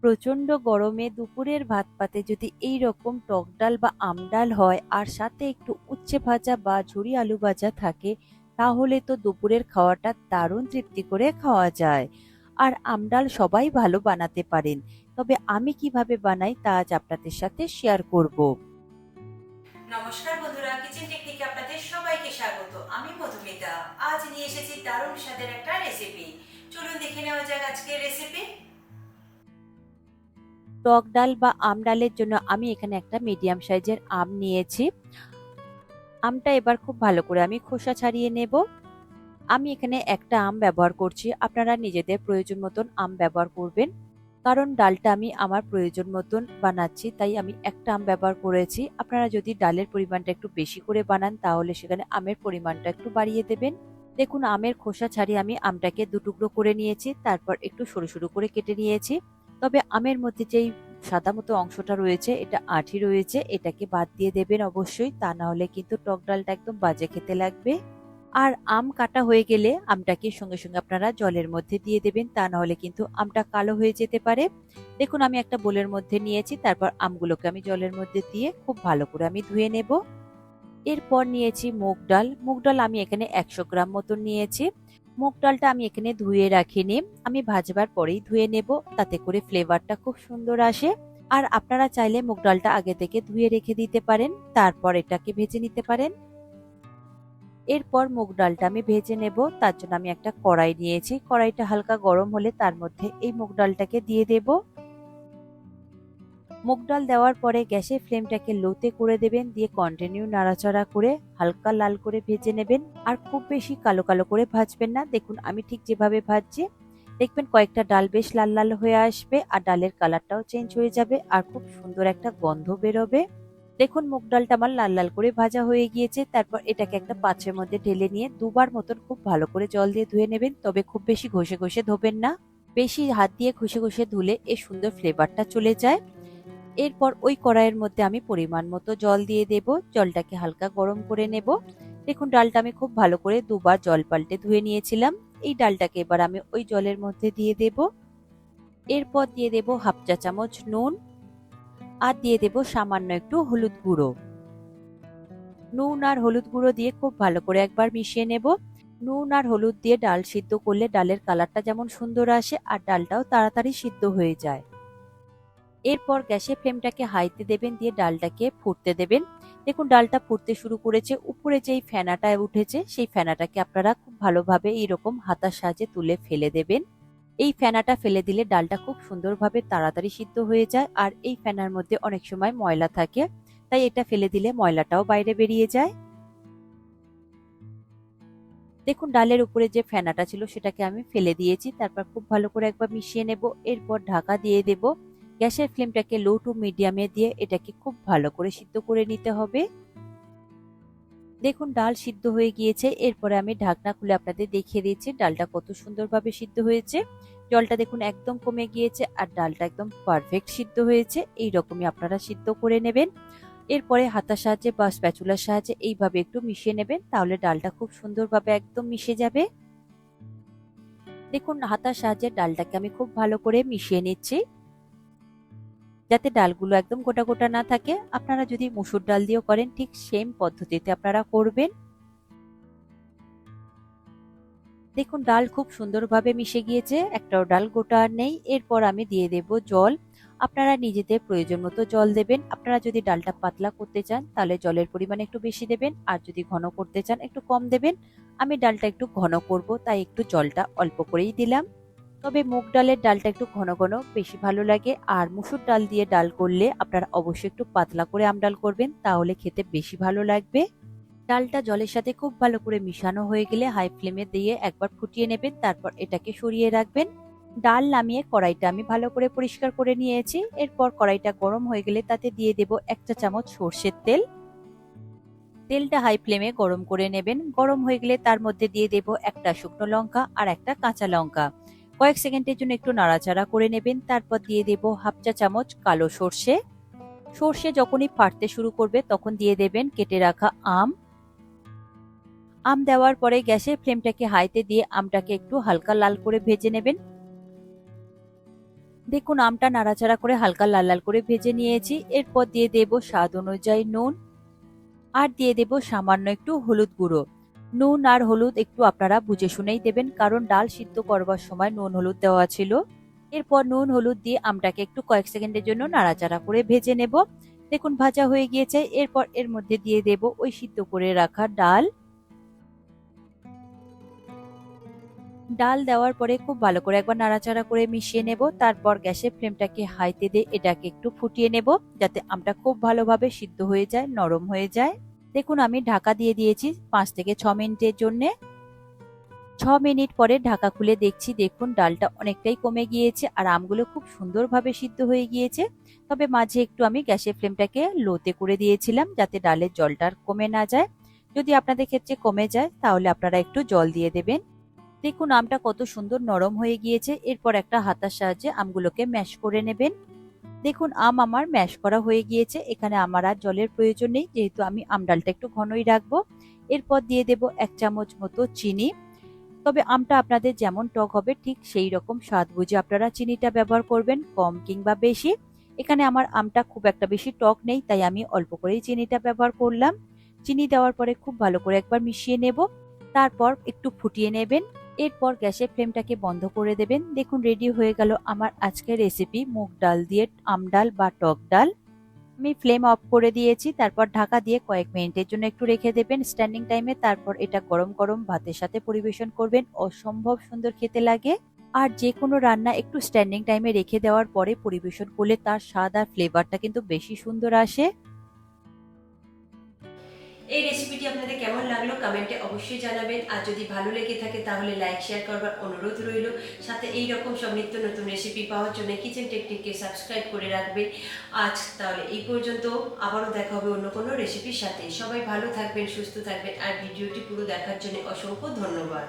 প্রচন্ড গরমে দুপুরের ভাত পাতে যদি এই রকম টক ডাল বা আম ডাল হয় আর সাথে একটু উচ্ছে ভাজা বা ঝুরি আলু ভাজা থাকে, তাহলে তো দুপুরের খাওয়াটা দারুণ তৃপ্তি করে খাওয়া যায়। আর আম ডাল সবাই ভালো বানাতে পারেন, তবে আমি কিভাবে বানাই তা আজ আপনাদের সাথে শেয়ার করব। নমস্কার বন্ধুরা, কিচেন টেকনিকে আপনাদের সবাইকে স্বাগত। আমি মধুমিতা। আজ নিয়ে এসেছি দারুণ স্বাদের একটা রেসিপি। চলুন দেখে নেওয়া যাক আজকের রেসিপি। টক ডাল বা আম ডালের জন্য আমি এখানে একটা মিডিয়াম সাইজের আম নিয়েছি। আমটা এবার খুব ভালো করে আমি খোসা ছাড়িয়ে নেব। আমি এখানে একটা আম ব্যবহার করছি, আপনারা নিজেদের প্রয়োজন মতন আম ব্যবহার করবেন। কারণ ডালটা আমি আমার প্রয়োজন মতন বানাচ্ছি, তাই আমি একটা আম ব্যবহার করেছি। আপনারা যদি ডালের পরিমাণটা একটু বেশি করে বানান তাহলে সেখানে আমের পরিমাণটা একটু বাড়িয়ে দেবেন। দেখুন, আমের খোসা ছাড়িয়ে আমি আমটাকে দুটুকরো করে নিয়েছি, তারপর একটু সরু সরু করে কেটে নিয়েছি। তবে আমের মধ্যে যেই সাদা মতো অংশটা রয়েছে, এটা আঁটি রয়েছে, এটাকে বাদ দিয়ে দেবেন অবশ্যই, তা না হলে কিন্তু টক ডালটা একদম বাজে খেতে লাগবে। আর আম কাটা হয়ে গেলে আমটাকে সঙ্গে সঙ্গে আপনারা জলের মধ্যে দিয়ে দেবেন, তা না হলে কিন্তু আমটা কালো হয়ে যেতে পারে। দেখুন, আমি একটা বোলের মধ্যে নিয়েছি, তারপর আমগুলোকে আমি জলের মধ্যে দিয়ে খুব ভালো করে আমি ধুয়ে নেব। এরপর নিয়েছি মুগ ডাল। মুগ ডাল আমি এখানে 100 গ্রাম মতন নিয়েছি। মুগ ডালটা আমি এখানে ধুয়ে রাখিনি, আমি ভাজবার পরেই ধুয়ে নেব, তাতে করে ফ্লেভারটা খুব সুন্দর আসে। আর আপনারা চাইলে মুগ ডালটা আগে থেকে ধুয়ে রেখে দিতে পারেন, তারপর এটাকে ভেজে নিতে পারেন। এরপর মুগ ডালটা আমি ভেজে নেব, তার জন্য আমি একটা কড়াই নিয়েছি। কড়াইটা হালকা গরম হলে তার মধ্যে এই মুগ ডালটাকে দিয়ে দেব। মুগ ডাল দেওয়ার পরে গ্যাসের ফ্লেমটাকে লোতে করে দেবেন, দিয়ে কন্টিনিউ নাড়াচাড়া করে হালকা লাল করে ভেজে নেবেন। আর খুব বেশি কালো কালো করে ভাজবেন না। দেখুন, আমি ঠিক যেভাবে ভাজছি, দেখবেন কয়েকটা ডাল বেশ লাল লাল হয়ে আসবে আর ডালের কালারটাও চেঞ্জ হয়ে যাবে আর খুব সুন্দর একটা গন্ধ বেরোবে। দেখুন, মুগ ডালটা আমার লাল লাল করে ভাজা হয়ে গিয়েছে। তারপর এটাকে একটা পাত্রের মধ্যে ঢেলে নিয়ে দুবার মতন খুব ভালো করে জল দিয়ে ধুয়ে নেবেন, তবে খুব বেশি ঘষে ঘষে ধোবেন না। বেশি হাত দিয়ে ঘষে ঘষে ধুলে এর সুন্দর ফ্লেভারটা চলে যায়। এরপর ওই কড়াইয়ের মধ্যে আমি পরিমাণ মতো জল দিয়ে দেব, জলটাকে হালকা গরম করে নেব। দেখুন, ডালটা আমি খুব ভালো করে দুবার জল পাল্টে ধুয়ে নিয়েছিলাম। এই ডালটাকে এবার আমি ওই জলের মধ্যে দিয়ে দেব। এরপর দিয়ে দেব হাফ চা চামচ নুন, আর দিয়ে দেব সামান্য একটু হলুদ গুঁড়ো। নুন আর হলুদ গুঁড়ো দিয়ে খুব ভালো করে একবার মিশিয়ে নেব। নুন আর হলুদ দিয়ে ডাল সিদ্ধ করলে ডালের কালারটা যেমন সুন্দর আসে আর ডালটাও তাড়াতাড়ি সিদ্ধ হয়ে যায়। এরপর গ্যাসের ফ্লেমটাকে হাইতে দেবেন, দিয়ে ডালটাকে ফুটতে দেবেন। দেখুন, ডালটা ফুটতে শুরু করেছে। উপরে যেই ফেনাটা উঠেছে সেই ফেনাটাকে আপনারা খুব ভালোভাবে এইরকম হাতার সাহায্যে তুলে ফেলে দেবেন। এই ফেনাটা ফেলে দিলে ডালটা খুব সুন্দরভাবে তাড়াতাড়ি সিদ্ধ হয়ে যায়। আর এই ফেনার মধ্যে অনেক সময় ময়লা থাকে, তাই এটা ফেলে দিলে ময়লাটাও বাইরে বেরিয়ে যায়। দেখুন, ডালের উপরে যে ফেনাটা ছিল সেটাকে আমি ফেলে দিয়েছি, তারপর খুব ভালো করে একবার মিশিয়ে নেব। এরপর ঢাকা দিয়ে দেব। গ্যাসের ফ্লেমটাকে লো টু মিডিয়ামে দিয়ে এটাকে খুব ভালো করে সিদ্ধ করে নিতে হবে। দেখুন, ডাল সিদ্ধ হয়ে গিয়েছে। এরপরে আমি ঢাকনা খুলে আপনাদের দেখিয়ে দিচ্ছি ডালটা কত সুন্দরভাবে সিদ্ধ হয়েছে। জলটা দেখুন একদম কমে গিয়েছে আর ডালটা একদম পারফেক্ট সিদ্ধ হয়েছে। এই রকমই আপনারা সিদ্ধ করে নেবেন। এরপরে হাতার সাহায্যে বা স্প্যাচুলার সাহায্যে এইভাবে একটু মিশিয়ে নেবেন, তাহলে ডালটা খুব সুন্দরভাবে একদম মিশে যাবে। দেখুন, হাতার সাহায্যে ডালটাকে আমি খুব ভালো করে মিশিয়ে নিচ্ছি, যাতে ডালগুলো একদম গোটা গোটা না থাকে। আপনারা যদি মসুর ডাল দিয়েও করেন ঠিক সেম পদ্ধতিতে আপনারা করবেন। দেখুন, ডাল খুব সুন্দরভাবে মিশে গিয়েছে, একটাও ডাল গোটা আর নেই। এরপর আমি দিয়ে দেব জল। আপনারা নিজেদের প্রয়োজন মতো জল দেবেন। আপনারা যদি ডালটা পাতলা করতে চান তাহলে জলের পরিমাণ একটু বেশি দেবেন, আর যদি ঘন করতে চান একটু কম দেবেন। আমি ডালটা একটু ঘন করব, তাই একটু জলটা অল্প করেই দিলাম। তবে মুগ ডালের ডালটা একটু ঘন ঘন বেশি ভালো লাগে, আর মুসুর ডাল দিয়ে ডাল করলে আপনারা অবশ্যই একটু পাতলা করে আমডাল করবেন, তাহলে খেতে বেশি ভালো লাগবে। ডালটা জলের সাথে খুব ভালো করে মিশানো হয়ে গেলে হাই ফ্লেমে দিয়ে একবার ফুটিয়ে নেবেন, তারপর এটাকে সরিয়ে রাখবেন। ডাল নামিয়ে কড়াইটা আমি ভালো করে পরিষ্কার করে নিয়েছি। এরপর কড়াইটা গরম হয়ে গেলে তাতে দিয়ে দেব 1 চা চামচ সর্ষের তেল। তেলটা হাই ফ্লেমে গরম করে নেবেন। গরম হয়ে গেলে তার মধ্যে দিয়ে দেব একটা শুকনো লঙ্কা আর একটা কাঁচা লঙ্কা। কয়েক সেকেন্ডের জন্য একটু নাড়াচাড়া করে নেবেন, তারপর দিয়ে দেব হাফ চা চামচ কালো সর্ষে। সর্ষে যখনই ফাটতে শুরু করবে তখন দিয়ে দেবেন কেটে রাখা আম। আম দেওয়ার পরে গ্যাসের ফ্লেমটাকে হাইতে দিয়ে আমটাকে একটু হালকা লাল করে ভেজে নেবেন। দেখুন আমটা নাড়াচাড়া করে হালকা লাল লাল করে ভেজে নিয়েছি। এরপর দিয়ে দেব স্বাদ অনুযায়ী নুন, আর দিয়ে দেব সামান্য একটু হলুদ গুঁড়ো। নুন আর হলুদ একটু আপনারা বুঝে শুনেই দেবেন, কারণ ডাল সিদ্ধ করবার সময় নুন হলুদ দেওয়া ছিল। এরপর নুন হলুদ দিয়ে আমটাকে একটু কয়েক সেকেন্ডের জন্য নাড়াচাড়া করে ভেজে নেব। দেখুন ভাজা হয়ে গিয়েছে। এরপর এর মধ্যে দিয়ে দেব ওই সিদ্ধ করে রাখা ডাল। ডাল দেওয়ার পরে খুব ভালো করে একবার নাড়াচাড়া করে মিশিয়ে নেব। তারপর গ্যাসের ফ্লেমটাকে হাইতে দিয়ে এটাকে একটু ফুটিয়ে নেব, যাতে আমটা খুব ভালোভাবে সিদ্ধ হয়ে যায়, নরম হয়ে যায়। দেখুন আমি ঢাকা দিয়ে দিয়েছি 5 থেকে 6 মিনিটের জন্যে। 6 মিনিট পরে ঢাকা খুলে দেখছি, দেখুন ডালটা অনেকটাই কমে গিয়েছে আর আমগুলো খুব সুন্দরভাবে সিদ্ধ হয়ে গিয়েছে। তবে মাঝে একটু আমি গ্যাসের ফ্লেমটাকে লোতে করে দিয়েছিলাম, যাতে ডালের জলটা আর কমে না যায়। যদি আপনাদের ক্ষেত্রে কমে যায় তাহলে আপনারা একটু জল দিয়ে দেবেন। দেখুন আমটা কত সুন্দর নরম হয়ে গিয়েছে। এরপর একটা হাতার সাহায্যে আমগুলোকে ম্যাশ করে নেবেন। দেখুন আম আমার ম্যাশ করা হয়ে গিয়েছে। এখানে আমার আর জলের প্রয়োজন নেই, যেহেতু আমি আম ডালটা একটু ঘনই রাখবো। এরপর দিয়ে দেব 1 চামচ মতো চিনি। তবে আমটা আপনাদের যেমন টক হবে ঠিক সেই রকম স্বাদ বুঝে আপনারা চিনিটা ব্যবহার করবেন, কম কিংবা বেশি। এখানে আমার আমটা খুব একটা বেশি টক নেই, তাই আমি অল্প করেই চিনিটা ব্যবহার করলাম। চিনি দেওয়ার পরে খুব ভালো করে একবার মিশিয়ে নেব, তারপর একটু ফুটিয়ে নেবেন। এরপর গ্যাসের ফ্লেমটাকে বন্ধ করে দেবেন। দেখুন রেডি হয়ে গেল আমার আজকের রেসিপি মুগ ডাল দিয়ে আম ডাল বা টক ডাল। আমি ফ্লেম অফ করে দিয়েছি। তারপর ঢাকা দিয়ে কয়েক মিনিটের জন্য একটু রেখে দেবেন স্ট্যান্ডিং টাইমে। তারপর এটা গরম গরম ভাতের সাথে পরিবেশন করবেন, অসম্ভব সুন্দর খেতে লাগে। আর যে কোনো রান্না একটু স্ট্যান্ডিং টাইমে রেখে দেওয়ার পরে পরিবেশন করলে তার স্বাদ আর ফ্লেভারটা কিন্তু বেশি সুন্দর আসে। এই রেসিপিটি আপনাদের কেমন লাগলো কমেন্টে অবশ্যই জানাবেন। আর যদি ভালো লেগে থাকে তাহলে লাইক শেয়ার করবার অনুরোধ রইল। সাথে এই রকম সব নিত্য নতুন রেসিপি পাওয়ার জন্য কিচেন টেকনিককে সাবস্ক্রাইব করে রাখবেন। আজ তাহলে এই পর্যন্ত, আবারও দেখা হবে অন্য কোনো রেসিপির সাথে। সবাই ভালো থাকবেন, সুস্থ থাকবেন, আর ভিডিওটি পুরো দেখার জন্য অসংখ্য ধন্যবাদ।